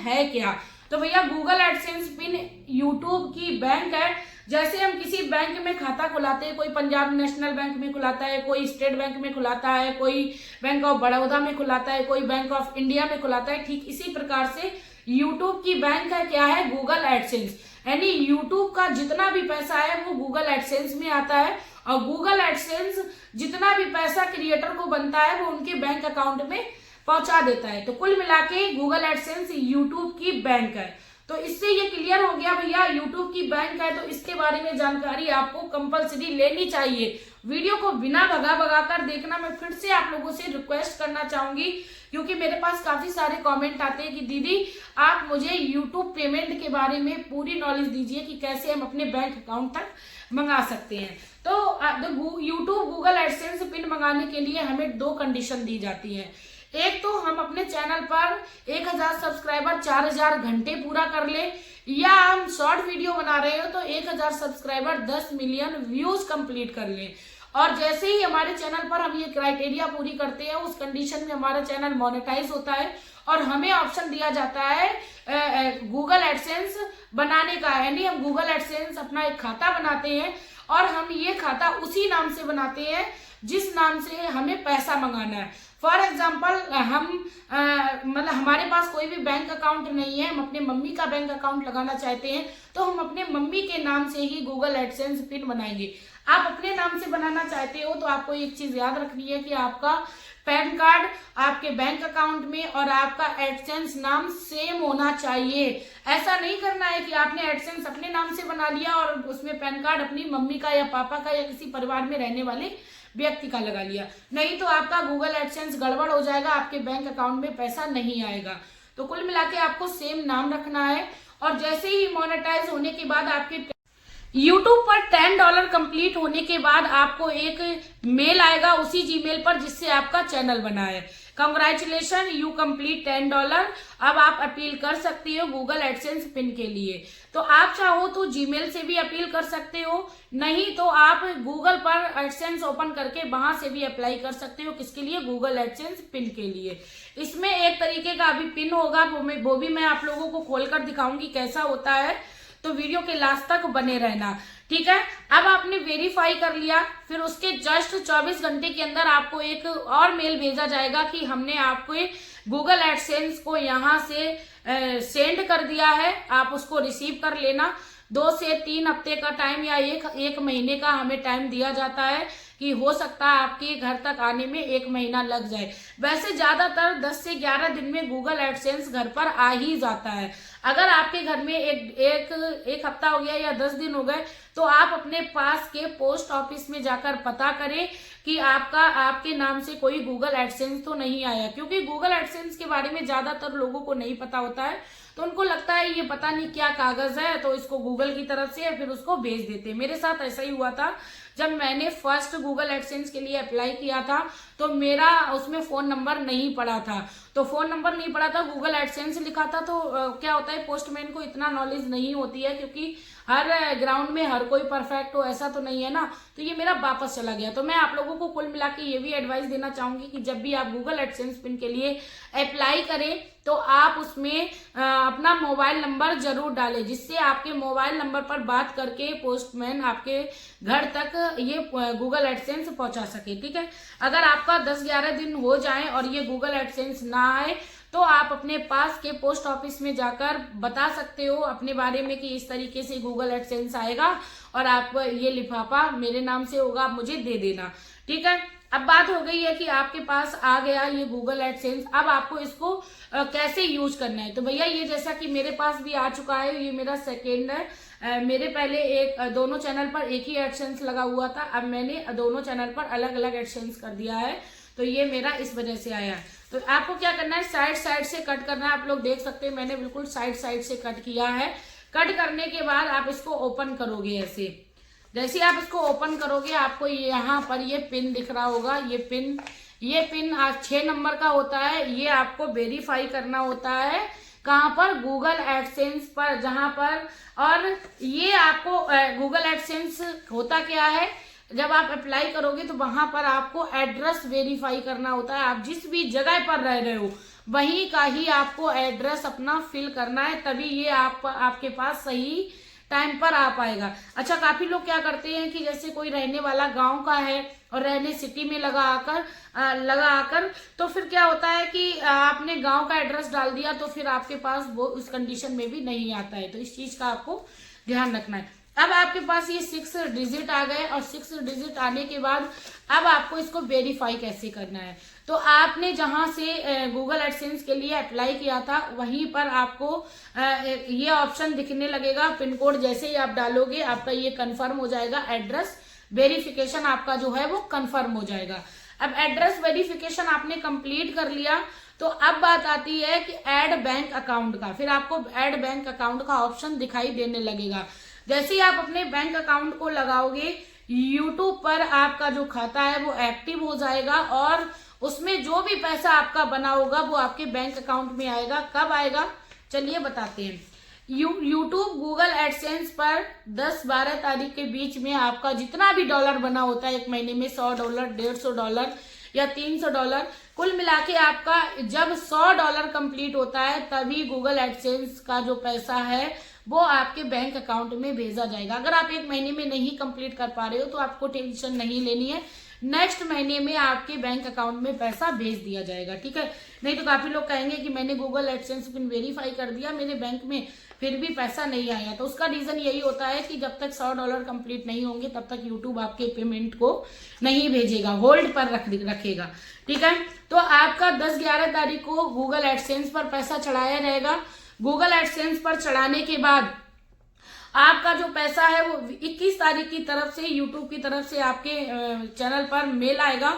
है क्या। तो भैया गूगल एडसेंस पिन यूट्यूब की बैंक है। जैसे हम किसी बैंक में खाता खुलाते हैं, कोई पंजाब नेशनल बैंक में खुलाता है, कोई स्टेट बैंक में खुलाता है, कोई बैंक ऑफ बड़ौदा में खुलाता है, कोई बैंक ऑफ इंडिया में खुलाता है, ठीक इसी प्रकार से यूट्यूब की बैंक है क्या है, गूगल एडसेंस। यानी यूट्यूब का जितना भी पैसा है वो गूगल एडसेंस में आता है, और गूगल एडसेंस जितना भी पैसा क्रिएटर को बनता है वो उनके बैंक अकाउंट में पहुंचा देता है। तो कुल मिला के गूगल एडसेंस यूट्यूब की बैंक है। तो इससे ये क्लियर हो गया भैया यूट्यूब की बैंक है, तो इसके बारे में जानकारी आपको कंपलसरी लेनी चाहिए। वीडियो को बिना भगा भगा कर देखना। मैं फिर से आप लोगों से रिक्वेस्ट करना चाहूंगी, क्योंकि मेरे पास काफी सारे कमेंट आते हैं कि दीदी आप मुझे यूट्यूब पेमेंट के बारे में पूरी नॉलेज दीजिए कि कैसे हम अपने बैंक अकाउंट तक मंगा सकते हैं। तो यूट्यूब गूगल एडसेंस पिन मंगाने के लिए हमें 2 कंडीशन दी जाती है। एक तो हम अपने चैनल पर 1000 सब्सक्राइबर 4000 घंटे पूरा कर ले, या हम शॉर्ट वीडियो बना रहे हो तो 1000 सब्सक्राइबर 10 मिलियन व्यूज कंप्लीट कर ले। और जैसे ही हमारे चैनल पर हम ये क्राइटेरिया पूरी करते हैं, उस कंडीशन में हमारा चैनल मोनेटाइज होता है और हमें ऑप्शन दिया जाता है गूगल एडसेंस बनाने का। यानी हम गूगल एडसेंस अपना एक खाता बनाते हैं और हम ये खाता उसी नाम से बनाते हैं जिस नाम से हमें पैसा मंगाना है। फॉर एग्जाम्पल हम मतलब हमारे पास कोई भी बैंक अकाउंट नहीं है, हम अपने मम्मी का बैंक अकाउंट लगाना चाहते हैं, तो हम अपने मम्मी के नाम से ही गूगल एडसेंस पिन बनाएंगे। आप अपने नाम से बनाना चाहते हो तो आपको एक चीज याद रखनी है कि आपका पैन कार्ड आपके बैंक अकाउंट में और आपका एडसेंस नाम सेम होना चाहिए। ऐसा नहीं करना है कि आपने एडसेंस अपने नाम से बना लिया और उसमें पैन कार्ड अपनी मम्मी का या पापा का या किसी परिवार में रहने वाले व्यक्ति का लगा लिया, नहीं तो आपका गूगल एडसेंस गड़बड़ हो जाएगा, आपके बैंक अकाउंट में पैसा नहीं आएगा। तो कुल मिला के आपको सेम नाम रखना है। और जैसे ही मोनेटाइज होने के बाद आपके यूट्यूब पर $10 कंप्लीट होने के बाद आपको एक मेल आएगा उसी जीमेल पर जिससे आपका चैनल बना है। Congratulation you complete $10। अब आप अपील कर सकते हो गूगल एडसेंस पिन के लिए। तो आप चाहो तो जीमेल से भी अपील कर सकते हो, नहीं तो आप गूगल पर एडसेंस ओपन करके वहां से भी अप्लाई कर सकते हो। किसके लिए? गूगल एडसेंस पिन के लिए। इसमें एक तरीके का अभी पिन होगा, वो भी मैं आप लोगों को खोलकर दिखाऊंगी कैसा होता है, तो वीडियो के लास्ट तक बने रहना, ठीक है। अब आपने वेरीफाई कर लिया, फिर उसके जस्ट 24 घंटे के अंदर आपको एक और मेल भेजा जाएगा कि हमने आपको गूगल एडसेंस को यहाँ से सेंड कर दिया है, आप उसको रिसीव कर लेना। 2 से 3 हफ्ते का टाइम या एक महीने का हमें टाइम दिया जाता है कि हो सकता है आपके घर तक आने में 1 महीना लग जाए। वैसे ज्यादातर 10 से 11 दिन में गूगल एडसेंस घर पर आ ही जाता है। अगर आपके घर में एक हफ्ता हो गया या 10 दिन हो गए तो आप अपने पास के पोस्ट ऑफिस में जाकर पता करें कि आपके नाम से कोई गूगल एडसेंस तो नहीं आया, क्योंकि गूगल एडसेंस के बारे में ज्यादातर लोगों को नहीं पता होता है। तो उनको लगता है ये पता नहीं क्या कागज है, तो इसको गूगल की तरफ से फिर उसको भेज देते हैं। मेरे साथ ऐसा ही हुआ था जब मैंने फर्स्ट गूगल एडसेंस के लिए अप्लाई किया था, तो मेरा उसमें फोन नंबर नहीं पड़ा था। तो फोन नंबर नहीं पड़ा था, गूगल एडसेंस लिखा था। तो क्या होता है, पोस्टमैन को इतना नॉलेज नहीं होती है, क्योंकि हर ग्राउंड में हर कोई परफेक्ट हो ऐसा तो नहीं है ना। तो ये मेरा वापस चला गया। तो मैं आप लोगों को कुल मिला के ये भी एडवाइस देना चाहूंगी कि जब भी आप गूगल एडसेंस पिन के लिए अप्लाई करें तो आप उसमें अपना मोबाइल नंबर जरूर डालें, जिससे आपके मोबाइल नंबर पर बात करके पोस्टमैन आपके घर तक ये गूगल एडसेंस पहुंचा सके, ठीक है। अगर आपका 10-11 दिन हो जाए और ये गूगल एडसेंस ना आए तो आप अपने पास के पोस्ट ऑफिस में जाकर बता सकते हो अपने बारे में कि इस तरीके से गूगल एडसेंस आएगा और आप ये लिफाफा मेरे नाम से होगा, आप मुझे दे देना, ठीक है। अब बात हो गई है कि आपके पास आ गया ये गूगल एडसेंस, अब आपको इसको कैसे यूज करना है। तो भैया ये जैसा कि मेरे पास भी आ चुका है, ये मेरा सेकेंड है। मेरे पहले दोनों चैनल पर एक ही एडसेंस लगा हुआ था, अब मैंने दोनों चैनल पर अलग अलग एडसेंस कर दिया है। तो ये मेरा इस वजह से आया है। तो आपको क्या करना है, साइड से कट करना है। आप लोग देख सकते हैं मैंने बिल्कुल साइड से कट किया है। कट करने के बाद आप इसको ओपन करोगे ऐसे। जैसे आप इसको ओपन करोगे आपको यहाँ पर ये पिन दिख रहा होगा। ये पिन 6 नंबर का होता है। ये आपको वेरीफाई करना होता है कहाँ पर, गूगल एडसेंस पर, जहां पर। और ये आपको गूगल एडसेंस होता क्या है, जब आप अप्लाई करोगे तो वहां पर आपको एड्रेस वेरीफाई करना होता है। आप जिस भी जगह पर रह रहे हो वहीं का ही आपको एड्रेस अपना फिल करना है, तभी ये आपके पास सही टाइम पर आ पाएगा। अच्छा, काफी लोग क्या करते हैं कि जैसे कोई रहने वाला गांव का है और रहने सिटी में लगा आकर तो फिर क्या होता है कि आपने गांव का एड्रेस डाल दिया तो फिर आपके पास वो उस कंडीशन में भी नहीं आता है। तो इस चीज का आपको ध्यान रखना है। अब आपके पास ये 6 डिजिट आ गए और 6 डिजिट आने के बाद अब आपको इसको वेरीफाई कैसे करना है। तो आपने जहां से गूगल एडसेंस के लिए अप्लाई किया था वहीं पर आपको ये ऑप्शन दिखने लगेगा। पिन कोड जैसे ही आप डालोगे आपका ये कंफर्म हो जाएगा, एड्रेस वेरिफिकेशन आपका जो है वो कंफर्म हो जाएगा। अब एड्रेस वेरिफिकेशन आपने कंप्लीट कर लिया तो अब बात आती है कि ऐड बैंक अकाउंट का। फिर आपको ऐड बैंक अकाउंट का ऑप्शन दिखाई देने लगेगा। जैसे ही आप अपने बैंक अकाउंट को लगाओगे यूट्यूब पर आपका जो खाता है वो एक्टिव हो जाएगा और उसमें जो भी पैसा आपका बना होगा वो आपके बैंक अकाउंट में आएगा। कब आएगा चलिए बताते हैं। यूट्यूब गूगल एडसेंस पर 10-12 तारीख के बीच में आपका जितना भी डॉलर बना होता है एक महीने में, $100, $150 या $300, कुल मिला के आपका जब $100 कंप्लीट होता है तभी गूगल एडसेंस का जो पैसा है वो आपके बैंक अकाउंट में भेजा जाएगा। अगर आप एक महीने में नहीं कंप्लीट कर पा रहे हो तो आपको टेंशन नहीं लेनी है, नेक्स्ट महीने में आपके बैंक अकाउंट में पैसा भेज दिया जाएगा, ठीक है। नहीं तो काफी लोग कहेंगे कि मैंने गूगल एडसेंस पिन वेरीफाई कर दिया, मेरे बैंक में फिर भी पैसा नहीं आया। तो उसका रीजन यही होता है कि जब तक $100 कंप्लीट नहीं होंगे तब तक यूट्यूब आपके पेमेंट को नहीं भेजेगा, होल्ड पर रखेगा, ठीक है। तो आपका 10-11 तारीख को गूगल एडसेंस पर पैसा चढ़ाया जाएगा। गूगल एडसेंस पर चढ़ाने के बाद आपका जो पैसा है वो 21 तारीख की तरफ से यूट्यूब की तरफ से आपके चैनल पर मेल आएगा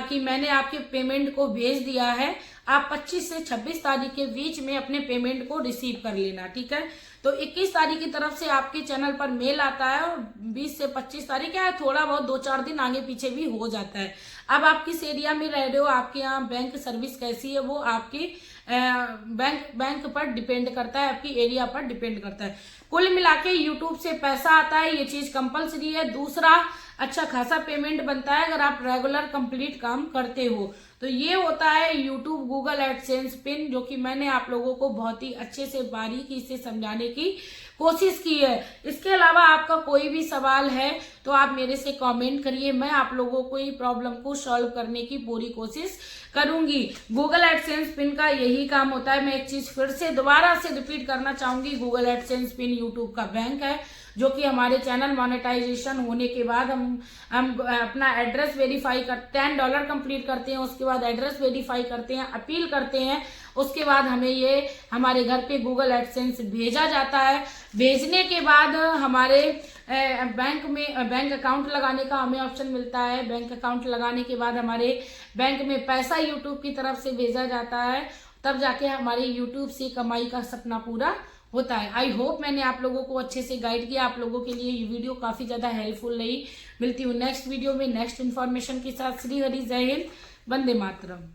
कि मैंने आपके पेमेंट को भेज दिया है। आप 25 से 26 तारीख के बीच में अपने पेमेंट को रिसीव कर लेना, ठीक है। तो 21 तारीख की तरफ से आपके चैनल पर मेल आता है और 20 से 25 तारीख क्या है, थोड़ा बहुत 2-4 दिन आगे पीछे भी हो जाता है। अब आप किस एरिया में रह रहे हो, आपके यहाँ बैंक सर्विस कैसी है, वो आपकी बैंक पर डिपेंड करता है, आपकी एरिया पर डिपेंड करता है। कुल मिला के यूट्यूब से पैसा आता है, ये चीज कंपलसरी है। दूसरा, अच्छा खासा पेमेंट बनता है अगर आप रेगुलर कंप्लीट काम करते हो। तो ये होता है यूट्यूब गूगल एडसेंस पिन, जो कि मैंने आप लोगों को बहुत ही अच्छे से बारीकी से समझाने की कोशिश की है। इसके अलावा आपका कोई भी सवाल है तो आप मेरे से कमेंट करिए, मैं आप लोगों को ये प्रॉब्लम को सॉल्व करने की पूरी कोशिश करूंगी। गूगल एडसेंस पिन का यही काम होता है। मैं एक चीज फिर से दोबारा से रिपीट करना चाहूंगी, गूगल एडसेंस पिन यूट्यूब का बैंक है जो कि हमारे चैनल मोनेटाइजेशन होने के बाद हम अपना एड्रेस वेरीफाई करते हैं, $10 कंप्लीट करते हैं, उसके बाद एड्रेस वेरीफाई करते हैं, अपील करते हैं, उसके बाद हमें ये हमारे घर पे गूगल एडसेंस भेजा जाता है। भेजने के बाद हमारे बैंक अकाउंट लगाने का हमें ऑप्शन मिलता है। बैंक अकाउंट लगाने के बाद हमारे बैंक में पैसा यूट्यूब की तरफ से भेजा जाता है, तब जाके हमारे यूट्यूब से कमाई का सपना पूरा होता है। आई होप मैंने आप लोगों को अच्छे से गाइड किया। आप लोगों के लिए ये वीडियो काफी ज्यादा हेल्पफुल रही। मिलती हूँ नेक्स्ट वीडियो में नेक्स्ट इन्फॉर्मेशन के साथ। श्री हरि, जय हिंद, वंदे मातरम।